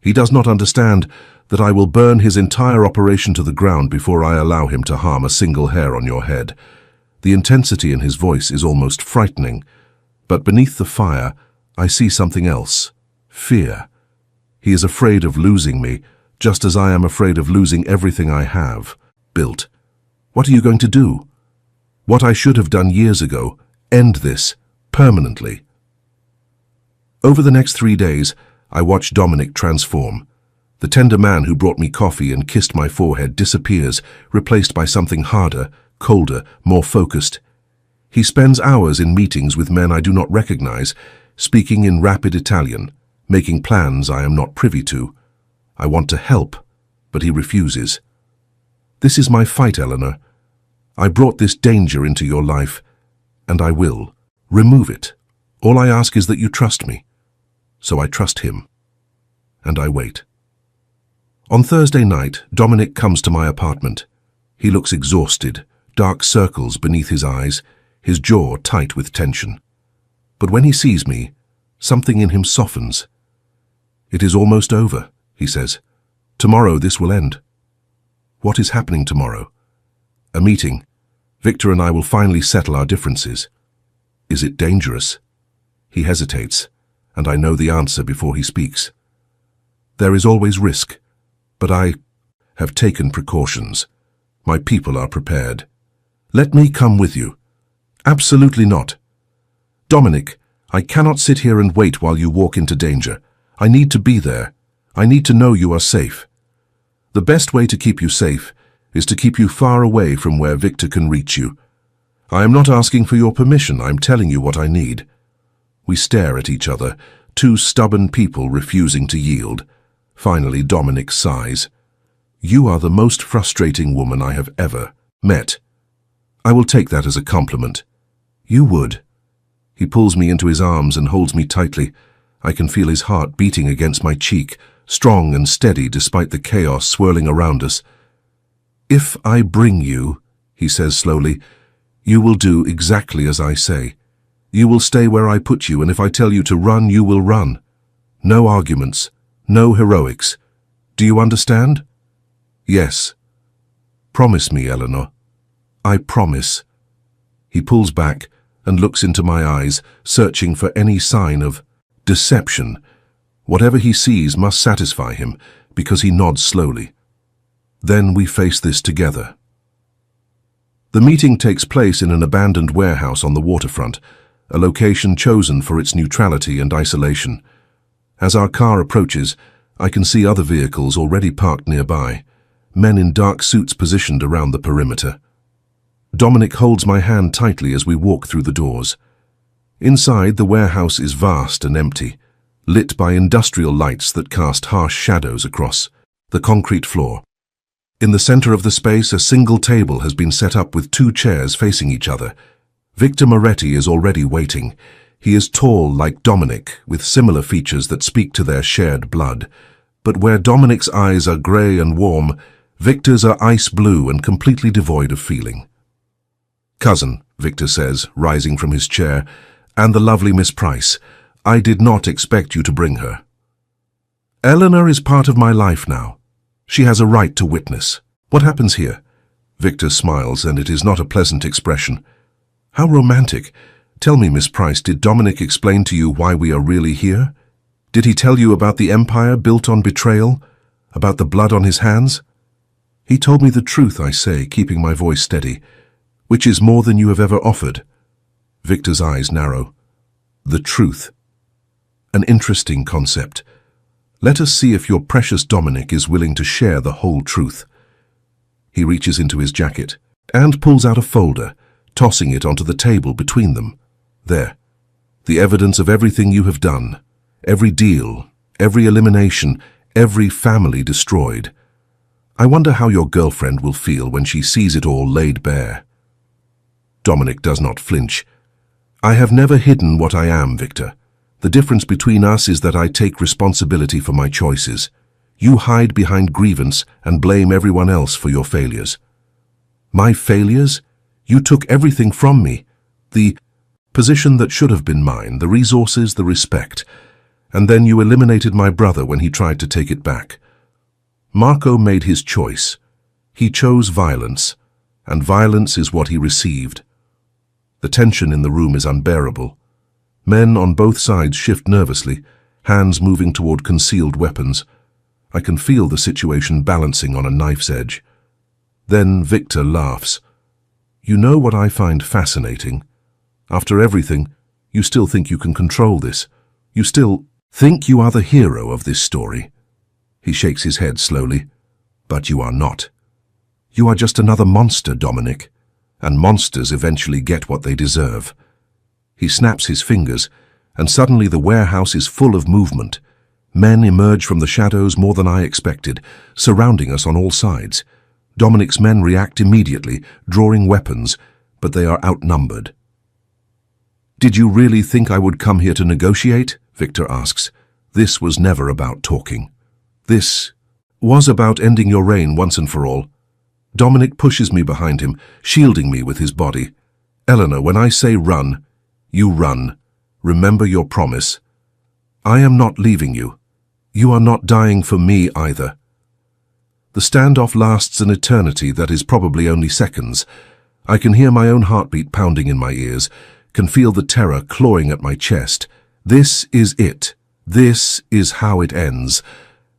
He does not understand that I will burn his entire operation to the ground before I allow him to harm a single hair on your head. The intensity in his voice is almost frightening, but beneath the fire, I see something else. Fear. He is afraid of losing me, just as I am afraid of losing everything I have built. What are you going to do? What I should have done years ago, end this, permanently. Over the next 3 days, I watch Dominic transform. The tender man who brought me coffee and kissed my forehead disappears, replaced by something harder, colder, more focused. He spends hours in meetings with men I do not recognize, speaking in rapid Italian, making plans I am not privy to. I want to help, but he refuses. This is my fight, Eleanor. I brought this danger into your life, and I will. Remove it. All I ask is that you trust me. So I trust him. And I wait. On Thursday night, Dominic comes to my apartment. He looks exhausted, dark circles beneath his eyes, his jaw tight with tension. But when he sees me, something in him softens. "It is almost over," he says. "Tomorrow this will end." What is happening tomorrow? A meeting. Victor and I will finally settle our differences. Is it dangerous? He hesitates, and I know the answer before he speaks. There is always risk, but I have taken precautions. My people are prepared. Let me come with you. Absolutely not. Dominic, I cannot sit here and wait while you walk into danger. I need to be there. I need to know you are safe. The best way to keep you safe is to keep you far away from where Victor can reach you. I am not asking for your permission, I'm telling you what I need. We stare at each other, two stubborn people refusing to yield. Finally, Dominic sighs. You are the most frustrating woman I have ever met. I will take that as a compliment. You would. He pulls me into his arms and holds me tightly. I can feel his heart beating against my cheek, strong and steady despite the chaos swirling around us. If I bring you, he says slowly, you will do exactly as I say. You will stay where I put you, and if I tell you to run, you will run. No arguments, no heroics. Do you understand? Yes. Promise me, Eleanor. I promise. He pulls back and looks into my eyes, searching for any sign of deception. Whatever he sees must satisfy him, because he nods slowly. Then we face this together. The meeting takes place in an abandoned warehouse on the waterfront, a location chosen for its neutrality and isolation. As our car approaches, I can see other vehicles already parked nearby, men in dark suits positioned around the perimeter. Dominic holds my hand tightly as we walk through the doors. Inside, the warehouse is vast and empty, lit by industrial lights that cast harsh shadows across the concrete floor. In the center of the space, a single table has been set up with two chairs facing each other. Victor Moretti is already waiting. He is tall like Dominic, with similar features that speak to their shared blood. But where Dominic's eyes are grey and warm, Victor's are ice blue and completely devoid of feeling. "Cousin," Victor says, rising from his chair, "and the lovely Miss Price. I did not expect you to bring her. Eleanor is part of my life now. She has a right to witness. What happens here?" Victor smiles, and it is not a pleasant expression. "How romantic. Tell me, Miss Price, did Dominic explain to you why we are really here? Did he tell you about the empire built on betrayal? About the blood on his hands?" "He told me the truth," I say, keeping my voice steady. "Which is more than you have ever offered." Victor's eyes narrow. "The truth. An interesting concept. Let us see if your precious Dominic is willing to share the whole truth." He reaches into his jacket and pulls out a folder, tossing it onto the table between them. "There. The evidence of everything you have done. Every deal, every elimination, every family destroyed. I wonder how your girlfriend will feel when she sees it all laid bare." Dominic does not flinch. "I have never hidden what I am, Victor. The difference between us is that I take responsibility for my choices. You hide behind grievance and blame everyone else for your failures." "My failures? You took everything from me. The position that should have been mine, the resources, the respect. And then you eliminated my brother when he tried to take it back. Marco made his choice. He chose violence, and violence is what he received. The tension in the room is unbearable. Men on both sides shift nervously, hands moving toward concealed weapons. I can feel the situation balancing on a knife's edge. Then Victor laughs. "You know what I find fascinating? After everything, you still think you can control this. You still..." Think you are the hero of this story. He shakes his head slowly. But you are not. You are just another monster, Dominic. And monsters eventually get what they deserve. He snaps his fingers, and suddenly the warehouse is full of movement. Men emerge from the shadows more than I expected, surrounding us on all sides. Dominic's men react immediately, drawing weapons, but they are outnumbered. Did you really think I would come here to negotiate? Victor asks. This was never about talking. This was about ending your reign once and for all. Dominic pushes me behind him, shielding me with his body. Eleanor, when I say run, you run. Remember your promise. I am not leaving you. You are not dying for me either. The standoff lasts an eternity that is probably only seconds. I can hear my own heartbeat pounding in my ears, can feel the terror clawing at my chest. This is it. This is how it ends.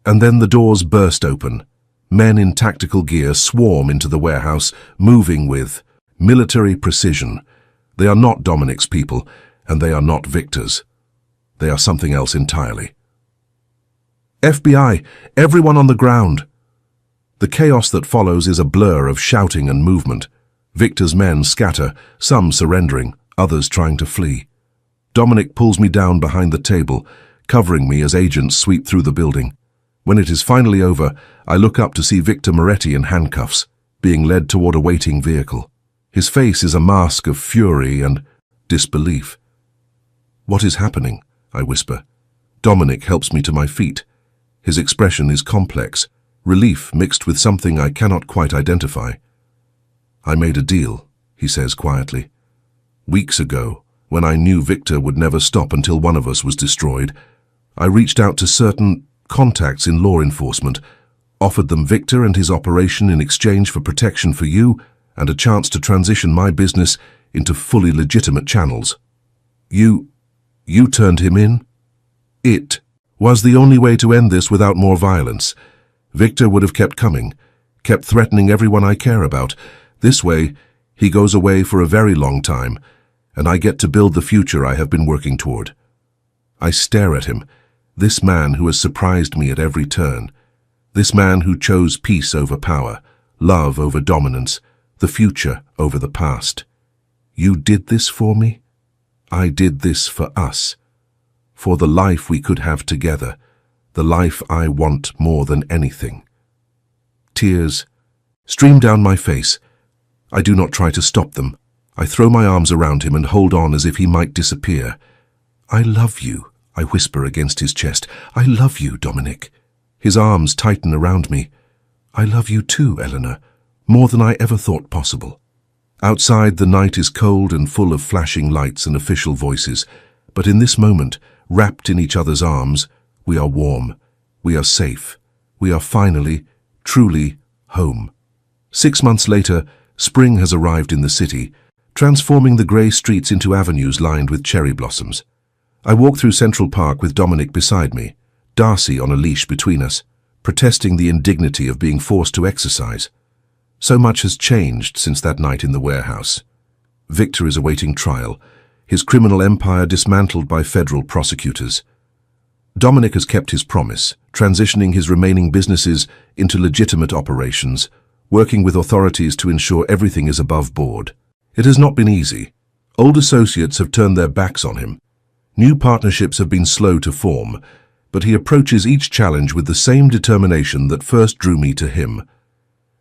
And then the doors burst open. Men in tactical gear swarm into the warehouse, moving with military precision. They are not Dominic's people, and they are not Victor's. They are something else entirely. FBI, everyone on the ground! The chaos that follows is a blur of shouting and movement. Victor's men scatter, some surrendering, others trying to flee. Dominic pulls me down behind the table, covering me as agents sweep through the building. When it is finally over, I look up to see Victor Moretti in handcuffs, being led toward a waiting vehicle. His face is a mask of fury and disbelief. What is happening? I whisper. Dominic helps me to my feet. His expression is complex, relief mixed with something I cannot quite identify. I made a deal, he says quietly. Weeks ago, when I knew Victor would never stop until one of us was destroyed, I reached out to certain contacts in law enforcement, offered them Victor and his operation in exchange for protection for you and a chance to transition my business into fully legitimate channels. You turned him in? It was the only way to end this without more violence. Victor would have kept coming, kept threatening everyone I care about. This way, he goes away for a very long time, and I get to build the future I have been working toward. I stare at him, this man who has surprised me at every turn, this man who chose peace over power, love over dominance, the future over the past. You did this for me? I did this for us, for the life we could have together, the life I want more than anything. Tears stream down my face. I do not try to stop them. I throw my arms around him and hold on as if he might disappear. I love you, I whisper against his chest. I love you, Dominic. His arms tighten around me. I love you too, Eleanor, more than I ever thought possible. Outside, the night is cold and full of flashing lights and official voices, but in this moment, wrapped in each other's arms, we are warm, we are safe, we are finally, truly home. 6 months later, spring has arrived in the city, transforming the grey streets into avenues lined with cherry blossoms. I walk through Central Park with Dominic beside me, Darcy on a leash between us, protesting the indignity of being forced to exercise. So much has changed since that night in the warehouse. Victor is awaiting trial, his criminal empire dismantled by federal prosecutors. Dominic has kept his promise, transitioning his remaining businesses into legitimate operations, working with authorities to ensure everything is above board. It has not been easy. Old associates have turned their backs on him. New partnerships have been slow to form, but he approaches each challenge with the same determination that first drew me to him.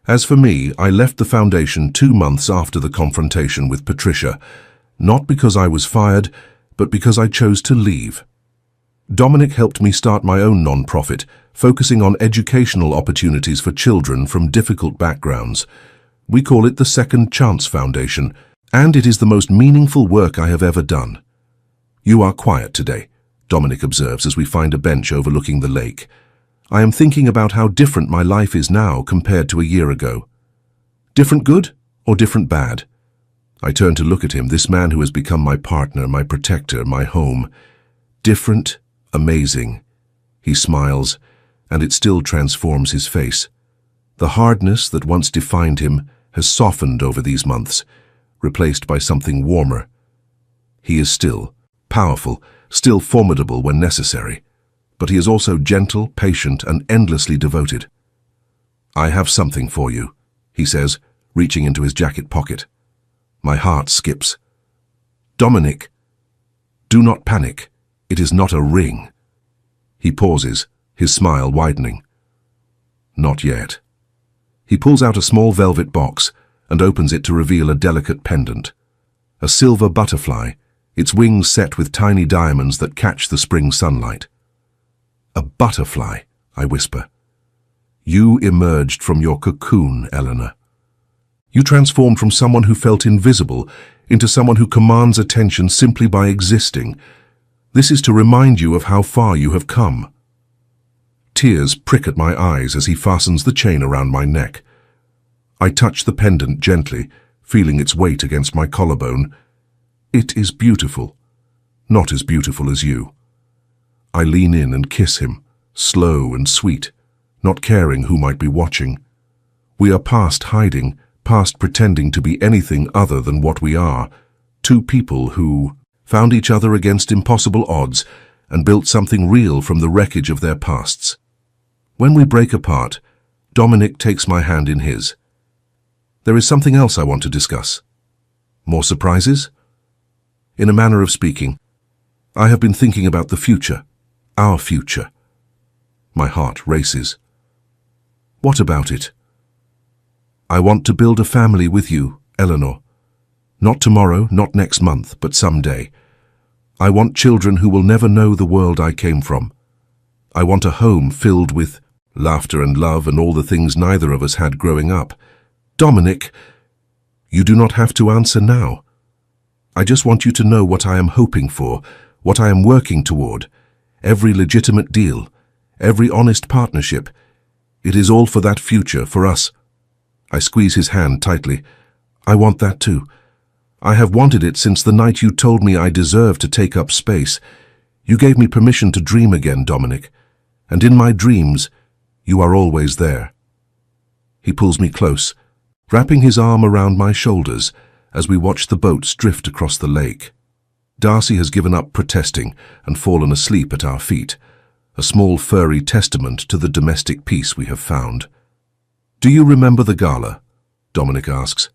As for me, I left the foundation 2 months after the confrontation with Patricia, not because I was fired, but because I chose to leave. Dominic helped me start my own non-profit, focusing on educational opportunities for children from difficult backgrounds. We call it the Second Chance Foundation, and it is the most meaningful work I have ever done. You are quiet today, Dominic observes as we find a bench overlooking the lake. I am thinking about how different my life is now compared to a year ago. Different good or different bad? I turn to look at him, this man who has become my partner, my protector, my home. Different, amazing. He smiles, and it still transforms his face. The hardness that once defined him has softened over these months, replaced by something warmer. He is still powerful, still formidable when necessary, but he is also gentle, patient, and endlessly devoted. "I have something for you," he says, reaching into his jacket pocket. My heart skips. "Dominic, do not panic. It is not a ring." He pauses, his smile widening. "Not yet." He pulls out a small velvet box and opens it to reveal a delicate pendant. A silver butterfly, its wings set with tiny diamonds that catch the spring sunlight. "A butterfly," I whisper. "You emerged from your cocoon, Eleanor. You transformed from someone who felt invisible into someone who commands attention simply by existing. This is to remind you of how far you have come." Tears prick at my eyes as he fastens the chain around my neck. I touch the pendant gently, feeling its weight against my collarbone. "It is beautiful, not as beautiful as you." I lean in and kiss him, slow and sweet, not caring who might be watching. We are past hiding, past pretending to be anything other than what we are, two people who found each other against impossible odds and built something real from the wreckage of their pasts. When we break apart, Dominic takes my hand in his. "There is something else I want to discuss." "More surprises?" In a manner of speaking, I have been thinking about the future, our future. My heart races. "What about it?" "I want to build a family with you, Eleanor. Not tomorrow, not next month, but someday. I want children who will never know the world I came from. I want a home filled with laughter and love and all the things neither of us had growing up." "Dominic, you do not have to answer now. I just want you to know what I am hoping for, what I am working toward. Every legitimate deal, every honest partnership. It is all for that future, for us." I squeeze his hand tightly. "I want that too. I have wanted it since the night you told me I deserved to take up space. You gave me permission to dream again, Dominic. And in my dreams, you are always there." He pulls me close, wrapping his arm around my shoulders as we watch the boats drift across the lake. Darcy has given up protesting and fallen asleep at our feet, a small furry testament to the domestic peace we have found. "Do you remember the gala?" Dominic asks.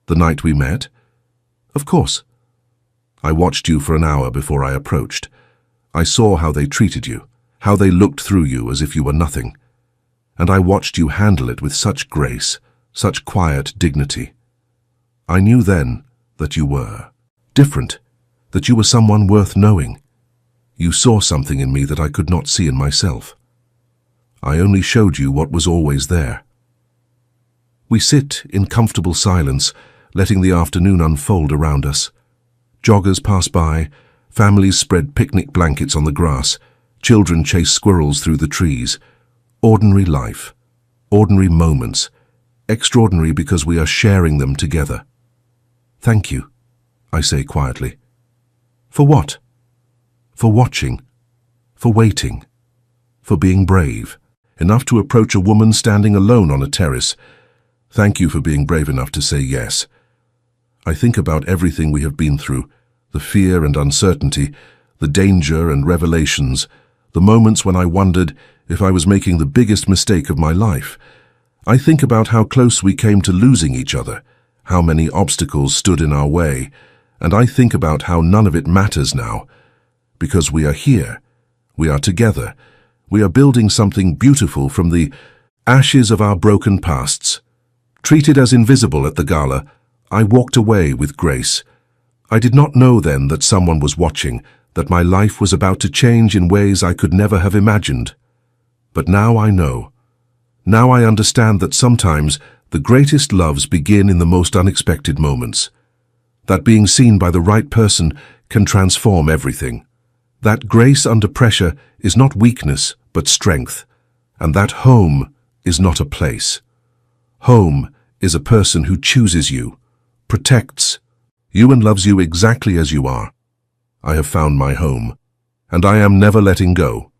"The night we met?" "Of course." "I watched you for an hour before I approached. I saw how they treated you, how they looked through you as if you were nothing. And I watched you handle it with such grace, such quiet dignity. I knew then that you were different, that you were someone worth knowing. You saw something in me that I could not see in myself. I only showed you what was always there." We sit in comfortable silence, letting the afternoon unfold around us. Joggers pass by, families spread picnic blankets on the grass, children chase squirrels through the trees. Ordinary life, ordinary moments, extraordinary because we are sharing them together. "Thank you," I say quietly. "For what?" "For watching, for waiting, for being brave, enough to approach a woman standing alone on a terrace. Thank you for being brave enough to say yes. I think about everything we have been through, the fear and uncertainty, the danger and revelations, the moments when I wondered if I was making the biggest mistake of my life. I think about how close we came to losing each other, how many obstacles stood in our way, and I think about how none of it matters now, because we are here, we are together, we are building something beautiful from the ashes of our broken pasts. Treated as invisible at the gala, I walked away with grace. I did not know then that someone was watching, that my life was about to change in ways I could never have imagined. But now I know. Now I understand that sometimes the greatest loves begin in the most unexpected moments. That being seen by the right person can transform everything. That grace under pressure is not weakness, but strength. And that home is not a place. Home is a person who chooses you, protects you and loves you exactly as you are. I have found my home, and I am never letting go.